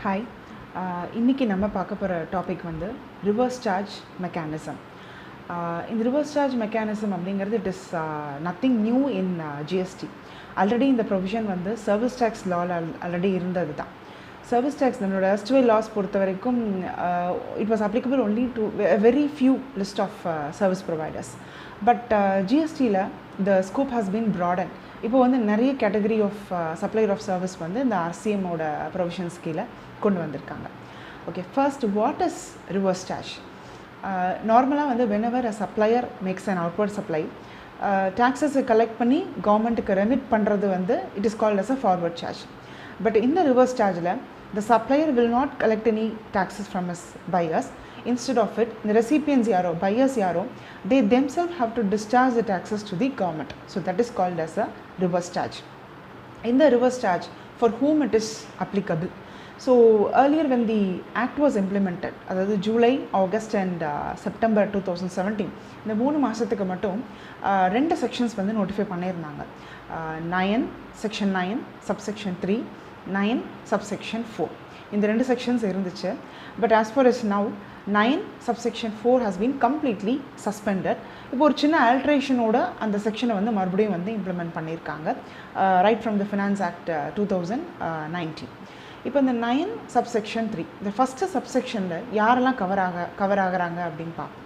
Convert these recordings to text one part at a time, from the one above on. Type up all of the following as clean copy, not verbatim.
Hi, இன்னைக்கு நம்ம பார்க்க போகிற டாபிக் வந்து ரிவர்ஸ் சார்ஜ் மெக்கானிசம். இந்த ரிவர்ஸ் சார்ஜ் மெக்கானிசம் அப்படிங்கிறது it is nothing new in GST. Already இந்த ப்ரொவிஷன் வந்து சர்வீஸ் டேக்ஸ் லாவில் ஆல்ரெடி இருந்தது தான். சர்வீஸ் டேக்ஸ் நம்மளோட எஸ்டிவை லாஸ் பொறுத்த வரைக்கும் it was applicable only to very few list of service providers. But ஜிஎஸ்டியில் the scope has been broaden. இப்போ வந்து நிறைய category of supplier of service வந்து இந்த ஆர்சிஎம்மோட ப்ரொவிஷன்ஸ் கீழே கொண்டு வந்திருக்காங்க. Okay, first what is reverse charge? நார்மலாக வந்து whenever a supplier makes an outward supply, டாக்ஸஸை கலெக்ட் பண்ணி கவர்மெண்ட்டுக்கு ரெமிட் பண்ணுறது வந்து it is called as a forward charge. But இந்த ரிவர்ஸ் சார்ஜில் the supplier will not collect any taxes from us buyers. Instead of it, the recipients yaro, buyers yaro, they themselves have to discharge the taxes to the government. So that is called as a reverse charge. In the reverse charge, for whom it is applicable? So earlier when the act was implemented, அதாவது July, August and September 2017, இந்த 3 மாதத்துக்கு மட்டும் 2 sections வந்து notify பண்ணியிருந்தாங்க. 9 section 9 subsection 3, 9 subsection 4. இந்த 2 sections இருந்துச்சு. But as for as now 9 subsection 4 has been completely suspended. இப்போ ஒரு சின்ன ஆல்ட்ரேஷனோட அந்த செக்ஷனை வந்து மறுபடியும் வந்து இம்ப்ளிமெண்ட் பண்ணியிருக்காங்க right from the finance act 2019. இப்போ இந்த 9 subsection 3, இந்த ஃபஸ்ட்டு சப்செக்ஷனில் யாரெல்லாம் கவர் ஆகிறாங்க அப்படின்னு பார்ப்போம்.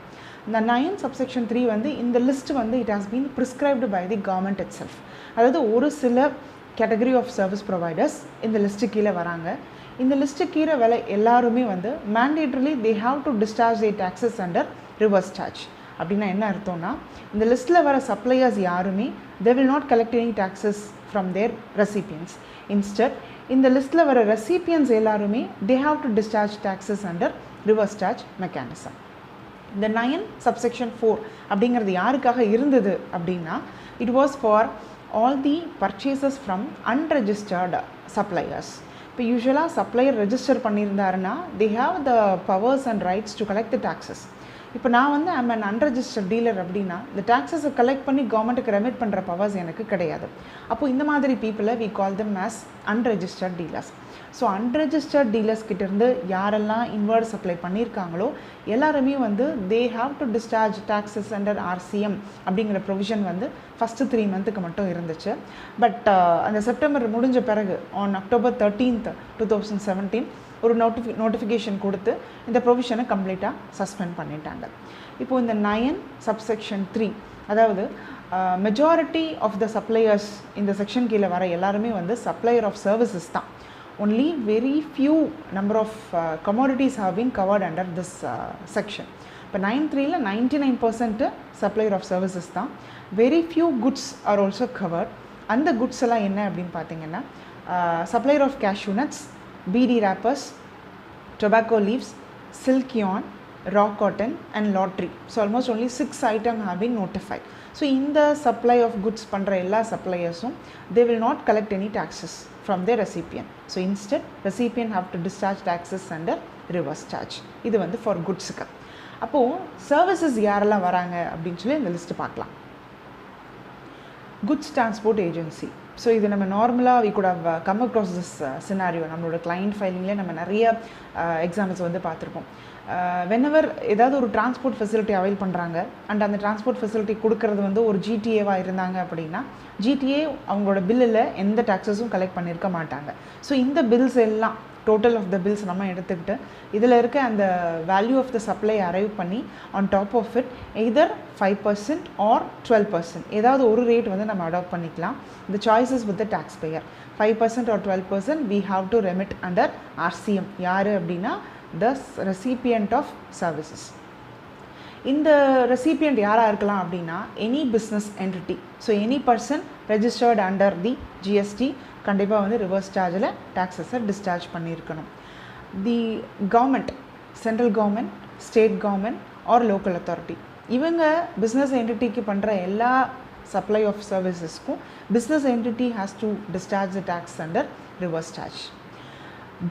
இந்த 9 subsection 3 வந்து இந்த லிஸ்ட் வந்து it has been prescribed by the government itself. அதாவது ஒரு சில கேட்டகரி ஆஃப் சர்வீஸ் ப்ரொவைடர்ஸ் இந்த லிஸ்ட்டு கீழே வராங்க. இந்த லிஸ்ட்டு கீழே வேலை எல்லாருமே வந்து mandatorily they have to discharge the taxes under reverse charge. அப்படின்னா என்ன அர்த்தம்னா, இந்த லிஸ்ட்டில் வர சப்ளையர்ஸ் யாருமே they will not collect any taxes from their recipients. Instead இந்த லிஸ்ட்டில் வர ரெசிபியன்ஸ் எல்லாருமே they have to discharge taxes under reverse charge mechanism. இந்த 9 subsection 4 அப்படிங்கிறது யாருக்காக இருந்தது அப்படின்னா, it was for all the purchases from unregistered suppliers. இப்போ யூஸ்வலாக சப்ளையர் ரெஜிஸ்டர் பண்ணியிருந்தாருன்னா they have the powers and rights to collect the taxes. இப்போ நான் வந்து ஐம் அன் அன்ரெஜிஸ்டர்ட் டீலர் அப்படின்னா இந்த டாக்ஸஸை கலெக்ட் பண்ணி கவர்மெண்ட்டுக்கு ரெமிட் பண்ணுற பவர்ஸ் எனக்கு கிடையாது. அப்போது இந்த மாதிரி பீப்புளை we call them as unregistered dealers. So unregistered dealers கிட்டேருந்து யாரெல்லாம் இன்வர்ட் சப்ளை பண்ணியிருக்காங்களோ எல்லாருமே வந்து they have to discharge taxes under RCM அப்படிங்கிற ப்ரொவிஷன் வந்து ஃபஸ்ட்டு 3 மந்த்துக்கு மட்டும் இருந்துச்சு. பட் அந்த செப்டம்பர் முடிஞ்ச பிறகு ஆன் October 13th 2017 ஒரு நோட்டிஃபிகேஷன் கொடுத்து இந்த ப்ரொவிஷனை கம்ப்ளீட்டாக சஸ்பெண்ட் பண்ணிட்டாங்க. இப்போது இந்த 9 subsection 3, அதாவது மெஜாரிட்டி ஆஃப் த சப்ளையர்ஸ் இந்த செக்ஷன் கீழே வர எல்லாருமே வந்து சப்ளையர் ஆஃப் சர்வீசஸ் தான். Only very few number of commodities have been covered under this section. இப்போ 9(3)ல 99% supplier of services தான். Very few goods are also covered. அந்த goods எல்லாம் என்ன அப்படின்னு பார்த்தீங்கன்னா, supplier of cashew nuts, BD wrappers, tobacco leaves, silk yarn, raw cotton and lottery. So almost only 6 items have been notified. So இந்த supply of goods பண்ணுற எல்லா சப்ளையர்ஸும் they will not collect any taxes from their recipient. So instead recipient have to discharge taxes under reverse charge. இது வந்து for goodsக்கு. அப்போது services யாரெல்லாம் வராங்க அப்படின்னு சொல்லி இந்த லிஸ்ட்டு பார்க்கலாம். Goods Transport Agency. ஸோ இது நம்ம நார்மலாக we could have come across this scenario. நம்மளோட கிளைண்ட் ஃபைலிங்லேயே நம்ம நிறைய எக்ஸாம்பிள்ஸ் வந்து பார்த்துருப்போம். வென்எவர் ஏதாவது ஒரு டிரான்ஸ்போர்ட் ஃபெசிலிட்டி அவைல் பண்ணுறாங்க அண்ட் அந்த டிரான்ஸ்போர்ட் ஃபெசிலிட்டி கொடுக்கறது வந்து ஒரு ஜிடிஏவாக இருந்தாங்க அப்படின்னா ஜிடிஏ அவங்களோட பில்லில் எந்த டாக்ஸஸும் கலெக்ட் பண்ணியிருக்க மாட்டாங்க. ஸோ இந்த பில்ஸ் எல்லாம் டோட்டல் ஆஃப் த பில்ஸ் நம்ம எடுத்துக்கிட்டு இதில் இருக்க அந்த value of the supply arrive பண்ணி on top of it either 5% or 12% ஏதாவது ஒரு ரேட் வந்து நம்ம அடாப்ட் பண்ணிக்கலாம். இந்த choices with the tax payer. 5% or 12% we have to remit under RCM. யார் அப்படின்னா the recipient of services. இந்த ரெசிபியண்ட் யாராக இருக்கலாம் அப்படின்னா any business entity. So any person registered under the GST கண்டிப்பாக வந்து ரிவர்ஸ் சார்ஜில் டாக்ஸஸை டிஸ்சார்ஜ் பண்ணியிருக்கணும். The government, central government, state government or local authority, இவங்க பிஸ்னஸ் என்டிட்டிக்கு பண்ணுற எல்லா சப்ளை ஆஃப் சர்வீசஸ்க்கும் business entity has to discharge the tax under reverse charge.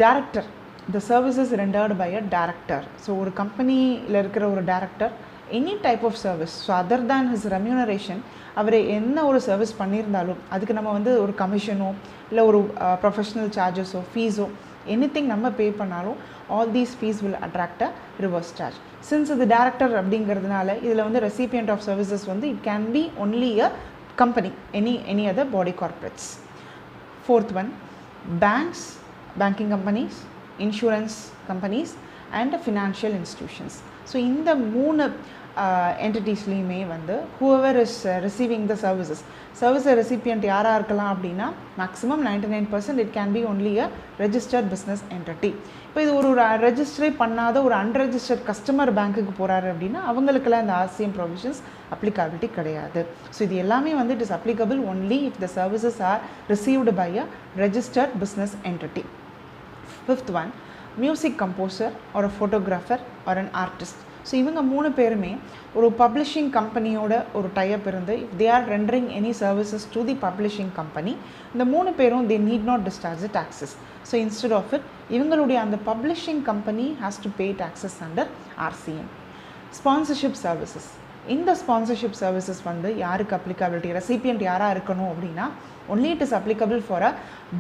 Director, the services rendered by a director. So ஒரு கம்பெனியில் இருக்கிற ஒரு director any type of service, so other than his remuneration, அவர் என்ன ஒரு சர்வீஸ் பண்ணியிருந்தாலும் அதுக்கு நம்ம வந்து ஒரு கமிஷனோ இல்லை ஒரு ப்ரொஃபஷ்னல் சார்ஜஸோ ஃபீஸோ anything நம்ம pay பண்ணாலும் all these fees will attract a reverse charge. Since the director அப்படிங்கிறதுனால இதில் வந்து recipient of services வந்து it can be only a company, any other body corporates. Fourth one, banks, banking companies, insurance companies and financial institutions. So இந்த மூணு entities-லையுமே வந்து whoever is receiving the service recipient யாரா இருக்கலாம் அப்படின்னா maximum 99% it can be only a registered business entity. இப்போ இது ஒரு ரெஜிஸ்டரே பண்ணாத ஒரு unregistered customer பேங்க்குக்கு போகிறாரு அப்படின்னா அவங்களுக்கெல்லாம் இந்த RCM provisions applicability கிடையாது. ஸோ இது எல்லாமே வந்து it is applicable only if the services are received by a registered business entity. Fifth one, music composer or a photographer or an artist. So இவங்க மூணு பேருமே ஒரு பப்ளிஷிங் கம்பெனியோட ஒரு டைப் இருந்து if they are rendering any services to the publishing company, இந்த மூணு பேரும் they need not discharge the taxes. So instead of it, இவங்களுடைய அந்த publishing company has to pay taxes under RCM. Sponsorship services. இந்த sponsorship services வந்து யாருக்கு applicability, recipient யாரா இருக்கணும் அப்படின்னா only it is applicable for a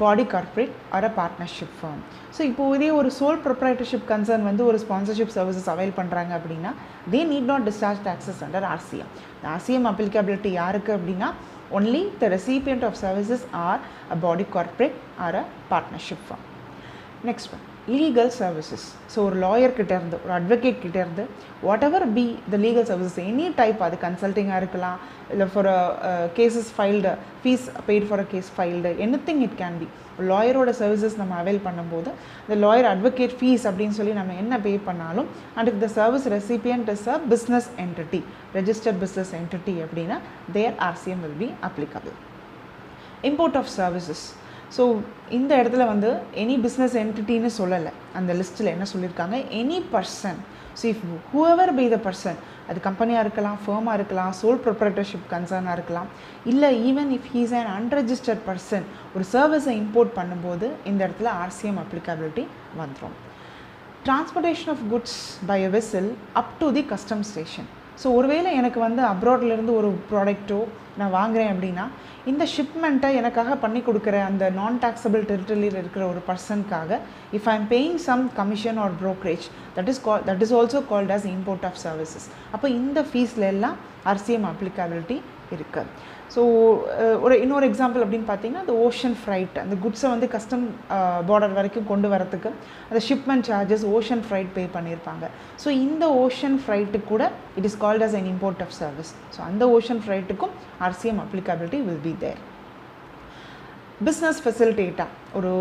body corporate or a partnership firm. So இப்போ இதே ஒரு sole proprietorship concern வந்து ஒரு sponsorship services avail பண்ணுறாங்க அப்படின்னா they need not discharge taxes under RCM. The RCM applicability யாருக்கு அப்படின்னா only the recipient of services are a body corporate or a partnership firm. Next one, legal services. So ஒரு lawyer கிட்ட இருந்து ஒரு advocate கிட்ட இருந்து whatever be the legal services any type, அது கன்சல்டிங்காக இருக்கலாம், இல்லை for cases filed, fees paid for a case filed, anything it can be. லாயரோட சர்வீசஸ் நம்ம அவைல் பண்ணும்போது இந்த லாயர் அட்வொகேட் ஃபீஸ் அப்படின்னு சொல்லி நம்ம என்ன பே பண்ணாலும் and if the service recipient is a business entity, registered business entity அப்படின்னா தேர் RCM will be applicable. Import of services. So இந்த இடத்துல வந்து எனி பிஸ்னஸ் என்டிட்டின்னு சொல்லலை, அந்த லிஸ்ட்டில் என்ன சொல்லியிருக்காங்க, any person. So if whoever be the person, அது கம்பெனியாக இருக்கலாம், ஃபர்மாக இருக்கலாம், சோல் ப்ரொப்ரைட்டர்ஷிப் கன்சர்னாக இருக்கலாம், இல்லை even if he's an unregistered person ஒரு சர்வீஸை இம்போர்ட் பண்ணும்போது இந்த இடத்துல RCM applicability வந்துடும். Transportation of goods by a vessel up to the custom station. So ஒருவேளை எனக்கு வந்து அப்ராட்லேருந்து ஒரு ப்ராடக்ட்டோ நான் வாங்குகிறேன் அப்படின்னா இந்த ஷிப்மெண்ட்டை எனக்காக பண்ணி கொடுக்குற அந்த நான் டாக்ஸபிள் டெரிட்டரியில் இருக்கிற ஒரு பர்சனுக்காக if I am paying some commission or brokerage that is also called as import of services. அப்போ இந்த ஃபீஸில் எல்லாம் RCM applicability இருக்குது. ஸோ இன்னொரு எக்ஸாம்பிள் அப்படின்னு பார்த்தீங்கன்னா அந்த ஓஷன் ஃப்ரைட், அந்த குட்ஸை வந்து கஸ்டம் பார்டர் வரைக்கும் கொண்டு வரத்துக்கு அந்த shipment charges ocean freight pay பண்ணியிருப்பாங்க. ஸோ இந்த ஓஷன் ஃப்ரைட்டுக்கு கூட it is called as an import of service. So அந்த ஓஷன் ஃப்ரைட்டுக்கும் RCM applicability will be there. Business facilitator, ஒரு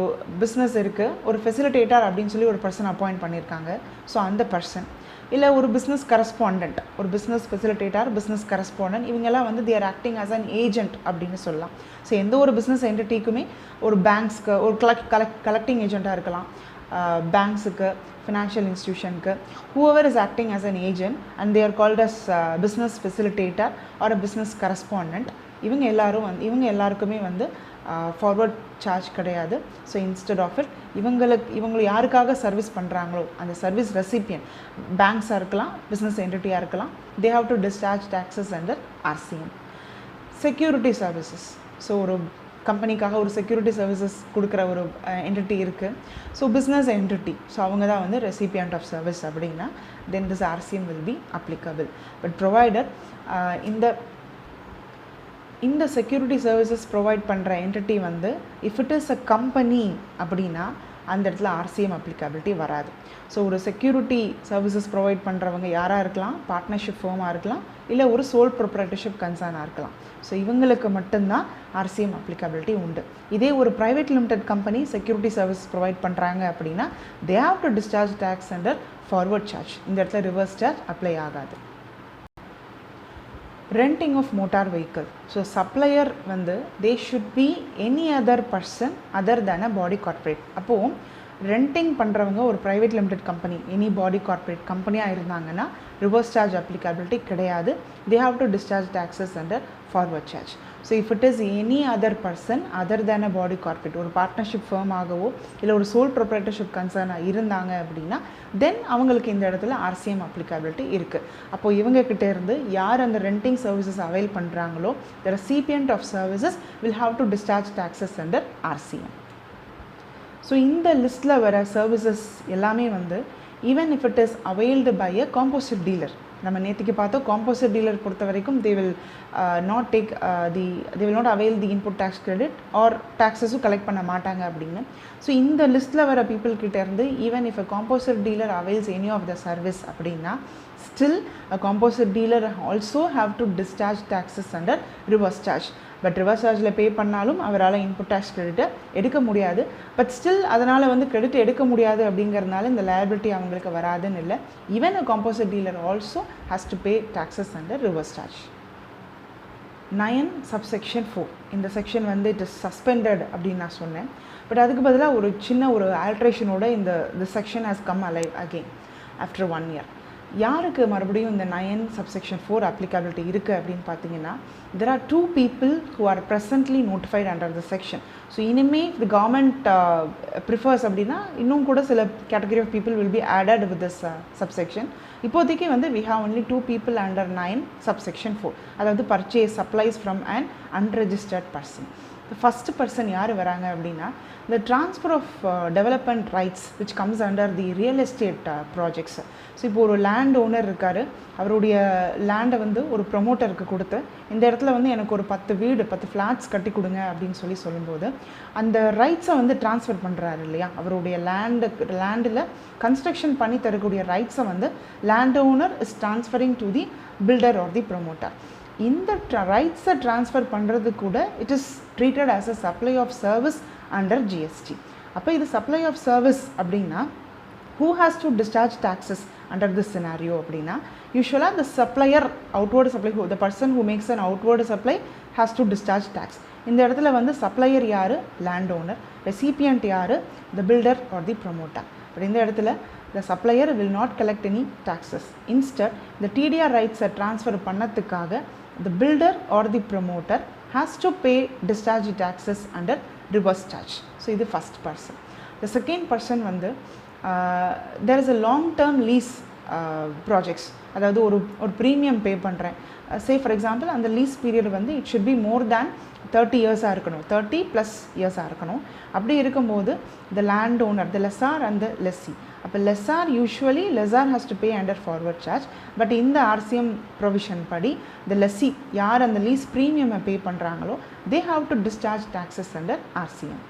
பிஸ்னஸ் இருக்குது, ஒரு ஃபெசிலிட்டேட்டர் அப்படின்னு சொல்லி ஒரு பர்சன் அப்பாயிண்ட் பண்ணியிருக்காங்க. ஸோ அந்த பர்சன் இல்லை ஒரு பிஸ்னஸ் கரஸ்பாண்டன்ட், ஒரு பிஸ்னஸ் ஃபெசிலிட்டேட்டர், பிஸ்னஸ் கரஸ்பாண்டன்ட், இவங்கெல்லாம் வந்து there acting as an agent அப்படின்னு சொல்லலாம். ஸோ எந்த ஒரு பிஸ்னஸ் என்டிட்டிக்குமே ஒரு பேங்க்ஸ்க்கு ஒரு கலெக்டிங் ஏஜெண்ட்டாக இருக்கலாம், பேங்க்ஸுக்கு, financial இன்ஸ்டிடியூஷனுக்கு, whoever is acting as an agent and they are called as business facilitator or a business correspondent, இவங்க எல்லாருக்குமே வந்து ஃபார்வர்ட் சார்ஜ் கிடையாது. ஸோ இன்ஸ்டெட் ஆஃப் இட் இவங்களை யாருக்காக சர்வீஸ் பண்ணுறாங்களோ அந்த சர்வீஸ் ரெசிபியன்ட் பேங்க்ஸாக இருக்கலாம், பிஸ்னஸ் என்டிட்டியாக இருக்கலாம், தே have to discharge taxes under RCM. Security services. So ஒரு கம்பெனிக்காக ஒரு செக்யூரிட்டி சர்வீசஸ் கொடுக்குற ஒரு என்டிட்டி இருக்குது. ஸோ பிஸ்னஸ் என்டிட்டி, ஸோ அவங்க தான் வந்து ரெசிபியன்ட் ஆஃப் சர்வீஸ் அப்படின்னா then this RCM will be applicable. But provider இந்த செக்யூரிட்டி சர்வீசஸ் ப்ரொவைட் பண்ணுற என்டிட்டி வந்து if it is a company அப்படின்னா அந்த இடத்துல RCM applicability வராது. ஸோ ஒரு செக்யூரிட்டி சர்வீசஸ் ப்ரொவைட் பண்ணுறவங்க யாராக இருக்கலாம், பார்ட்னர்ஷிப் ஃபர்மாக இருக்கலாம், இல்லை ஒரு சோல் ப்ரொப்ரைட்டர்ஷிப் கன்சர்னாக இருக்கலாம். ஸோ இவங்களுக்கு மட்டும்தான் RCM applicability உண்டு. இதே ஒரு private limited company security service provide பண்ணுறாங்க அப்படின்னா they have to discharge tax under forward charge. இந்த இடத்துல ரிவர்ஸ் சார்ஜ் அப்ளை ஆகாது. renting of motor vehicle. So supplier வந்து they should be any other person other than a body corporate. அப்போ renting பண்ணுறவங்க ஒரு private limited company, any பாடி corporate கம்பெனியாக இருந்தாங்கன்னா reverse charge applicability கிடையாது. they have to discharge taxes under forward charge. So if it is any other person other than a body corporate, ஒரு partnership firm ஆகவோ இல்லை ஒரு soul proprietorship கன்சர்னாக இருந்தாங்க அப்படின்னா தென் அவங்களுக்கு இந்த இடத்துல RCM applicability இருக்குது. அப்போது இவங்கக்கிட்ட இருந்து யார் அந்த ரெண்டிங் சர்வீசஸ் அவைல் பண்ணுறாங்களோ the recipient of services will have to discharge taxes under RCM. So இந்த லிஸ்ட்டில் வர சர்வீசஸ் எல்லாமே வந்து even if it is availed by a composite dealer, நம்ம நேற்றுக்கு பார்த்தோம் காம்போசிட் டீலர் பொறுத்த வரைக்கும் they will not avail the input tax credit or டேக்ஸஸும் கலெக்ட் பண்ண மாட்டாங்க அப்படின்னு. ஸோ இந்த லிஸ்ட்டில் வர பீப்புள் கிட்டேருந்து even if a composite dealer avails any of the service அப்படின்னா still a composite dealer also have to discharge taxes under reverse charge. But reverse சார்ஜில் பே பண்ணாலும் அவரால் இன்புட் டேக்ஸ் கிரெடிட்டை எடுக்க முடியாது. பட் ஸ்டில் அதனால் வந்து கிரெடிட் எடுக்க முடியாது அப்படிங்கிறதுனால இந்த லயபிலிட்டி அவங்களுக்கு வராதுன்னு இல்லை. Even a composite dealer also has to pay taxes under reverse charge. 9 subsection 4 இந்த செக்ஷன் வந்து இட் இஸ் சஸ்பெண்டட் அப்படின்னு நான் சொன்னேன். பட் அதுக்கு பதிலாக ஒரு சின்ன ஒரு ஆல்ட்ரேஷனோட இந்த section has come alive again after 1 year. யாருக்கு மறுபடியும் இந்த 9 சப்செக்ஷன் 4 applicability இருக்குது அப்படின்னு பார்த்தீங்கன்னா, there are 2 people who are presently notified under the section. So இனிமேல் the government prefers அப்படின்னா இன்னும் கூட சில category of people will be added with this subsection. இப்போதைக்கு வந்து we have only 2 people under 9 subsection 4, அதாவது purchase supplies from an unregistered person. The first person யார் வராங்க அப்படின்னா the transfer of development rights which comes under the real estate projects. So இப்போ ஒரு land owner இருக்கார், அவருடைய லேண்டை வந்து ஒரு ப்ரொமோட்டருக்கு கொடுத்து இந்த இடத்துல வந்து எனக்கு ஒரு 10 ஃப்ளாட்ஸ் கட்டி கொடுங்க அப்படின்னு சொல்லும்போது அந்த ரைட்ஸை வந்து ட்ரான்ஸ்ஃபர் பண்ணுறாரு இல்லையா, அவருடைய லேண்டில் கன்ஸ்ட்ரக்ஷன் பண்ணி தரக்கூடிய ரைட்ஸை வந்து land owner is transferring to the builder or the promoter. இந்த ரைட்ஸை ட்ரான்ஸ்ஃபர் பண்ணுறது கூட it is treated as a supply of service under GST. அப்போ இது சப்ளை ஆஃப் சர்வீஸ் அப்படின்னா who has to discharge taxes under this scenario அப்படின்னா usually the supplier, outward supply, the person who makes an outward supply has to discharge tax. இந்த இடத்துல வந்து supplier யார், land owner, recipient யார், the builder or the promoter. But இந்த இடத்துல the supplier will not collect any taxes. Instead the TDR rights transfer பண்ணதுக்காக the builder or the promoter has to pay discharge taxes under reverse charge. So இது first person. The second person வந்து there is a long term lease projects, அதாவது ஒரு premium பே பண்ணுறேன். say for example அந்த lease period வந்து it should be more than 30 இயர்ஸாக இருக்கணும், 30+ இயர்ஸாக இருக்கணும். அப்படி இருக்கும்போது the land owner, the lessor and the lessee. அப்போ lessor has to pay under forward charge. But இந்த RCM ப்ரொவிஷன் படி the lessee யார் அந்த லீஸ் ப்ரீமியமை பே பண்ணுறாங்களோ they have to discharge taxes under RCM.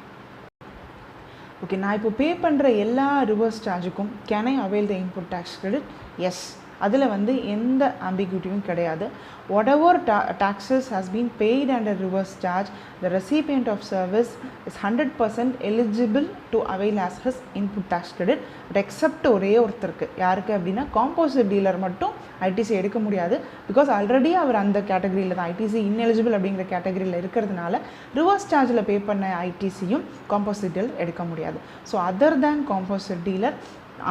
Okay, நான் இப்போ பே பண்ணுற எல்லா ரிவர்ஸ் சார்ஜுக்கும் can I avail the input tax credit? Yes, அதில் வந்து எந்த ஆம்பிகுட்டியும் கிடையாது. whatever taxes has been paid under reverse charge, the recipient of service is 100% eligible to avail as his input tax credit. but except ஒரே ஒருத்தருக்கு, யாருக்கு அப்படின்னா composite dealer மட்டும் ITC எடுக்க முடியாது. பிகாஸ் ஆல்ரெடி அவர் அந்த கேட்டகரியில் தான், ஐடிசி இன்எலிஜிபிள் அப்படிங்கிற கேட்டகரியில் இருக்கிறதுனால ரிவர்ஸ் சார்ஜில் பே பண்ண ஐடிசியும் காம்போசிட் டீலர் எடுக்க முடியாது. So other than composite dealer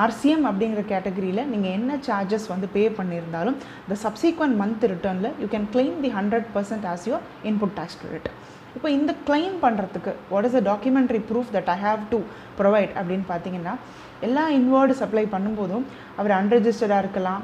RCM அப்படிங்கிற கேட்டகரியில் நீங்கள் என்ன சார்ஜஸ் வந்து பே பண்ணியிருந்தாலும் the subsequent month ரிட்டர்னில் you can claim the 100% as your input tax credit. இப்போ இந்த கிளைம் பண்ணுறதுக்கு what is the documentary proof that I have to provide அப்படின்னு பார்த்தீங்கன்னா, எல்லா இன்வார்டு சப்ளை பண்ணும்போதும் அவர் அன்ரெஜிஸ்டர்டாக இருக்கலாம்,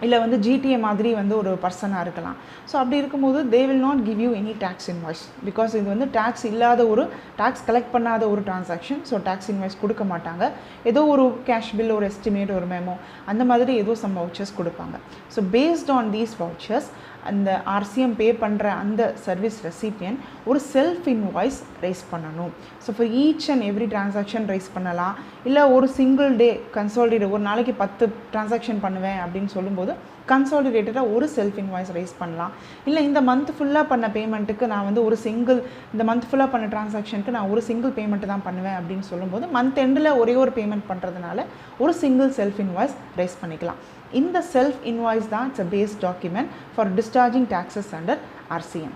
இல்லை வந்து GTA மாதிரி வந்து ஒரு பர்சனாக இருக்கலாம். ஸோ அப்படி இருக்கும்போது they will not give you any tax invoice because இது வந்து டேக்ஸ் இல்லாத ஒரு டேக்ஸ் கலெக்ட் பண்ணாத ஒரு டிரான்சாக்ஷன். ஸோ டேக்ஸ் இன்வாய்ஸ் கொடுக்க மாட்டாங்க. ஏதோ ஒரு கேஷ் பில், ஒரு எஸ்டிமேட், ஒரு மெமோ, அந்த மாதிரி ஏதோ சம் வவுச்சர்ஸ் கொடுப்பாங்க. So based on these vouchers அந்த RCM பே பண்ணுற அந்த சர்வீஸ் ரெசிபியன் ஒரு செல்ஃப் இன்வாய்ஸ் ரைஸ் பண்ணணும். So for each and every transaction rice பண்ணலாம். இல்லை ஒரு சிங்கிள் டே கன்சாலிடேட், ஒரு நாளைக்கு 10 டிரான்சாக்ஷன் பண்ணுவேன் அப்படின்னு சொல்லும்போது கன்சாலிடேட்டடாக ஒரு செல்ஃப் இன்வாய்ஸ் ரைஸ் பண்ணலாம். இல்லை இந்த மந்த் ஃபுல்லாக பண்ண பேமெண்ட்டுக்கு நான் வந்து இந்த மந்த் ஃபுல்லாக பண்ண டிரான்சாக்ஷனுக்கு நான் ஒரு சிங்கிள் பேமெண்ட்டு தான் பண்ணுவேன் அப்படின்னு சொல்லும்போது மந்த் எண்டில் ஒரே ஒரு பேமெண்ட் பண்ணுறதுனால ஒரு சிங்கிள் செல்ஃப் இன்வாய்ஸ் ரைஸ் பண்ணிக்கலாம். இந்த செல்ஃப் இன்வாய்ஸ் தான் it's a base document for discharging taxes under RCM.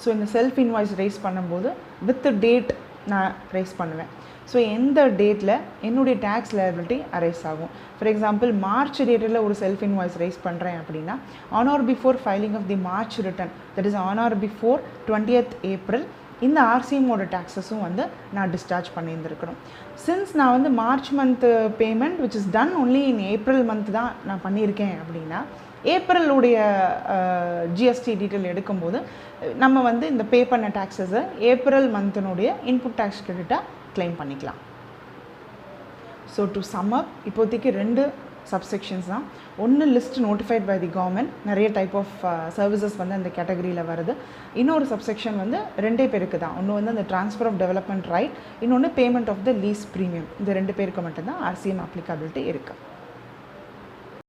So இந்த செல்ஃப் இன்வாய்ஸ் ரைஸ் பண்ணும்போது வித் டேட் நான் ரைஸ் பண்ணுவேன். ஸோ எந்த டேட்டில் என்னுடைய டேக்ஸ் லையபிலிட்டி அரைஸ் ஆகும். ஃபார் எக்ஸாம்பிள் மார்ச் டேட்டில் ஒரு செல்ஃப் இன்வாய்ஸ் ரைஸ் பண்ணுறேன் அப்படின்னா on or before filing of the March return, that is on or before 20th April, இந்த RCMோட டேக்ஸஸும் வந்து நான் டிஸ்சார்ஜ் பண்ணியிருந்துருக்கணும். சின்ஸ் நான் வந்து March month payment which is done only in April month தான் நான் பண்ணியிருக்கேன் அப்படின்னா ஏப்ரலுடைய GST டீட்டெயில் எடுக்கும்போது நம்ம வந்து இந்த பே பண்ண டேக்ஸஸை ஏப்ரல் மந்த்தினுடைய இன்புட் டேக்ஸ் கிரெடிட்டாக claim பண்ணிக்கலாம். ஸோ டு சம் அப், இப்போதைக்கு 2 சப்செக்ஷன்ஸ் தான். ஒன்று list notified by the government, நிறைய டைப் ஆஃப் சர்வீசஸ் வந்து அந்த கேட்டகரியில் வருது. இன்னொரு சப்செக்ஷன் வந்து 2 பேருக்கு தான். ஒன்று வந்து அந்த ட்ரான்ஸ்ஃபர் ஆஃப் டெவலப்மெண்ட் ரைட், இன்னொன்று payment of the lease premium. இந்த 2 பேருக்கு மட்டும்தான் RCM applicability இருக்குது.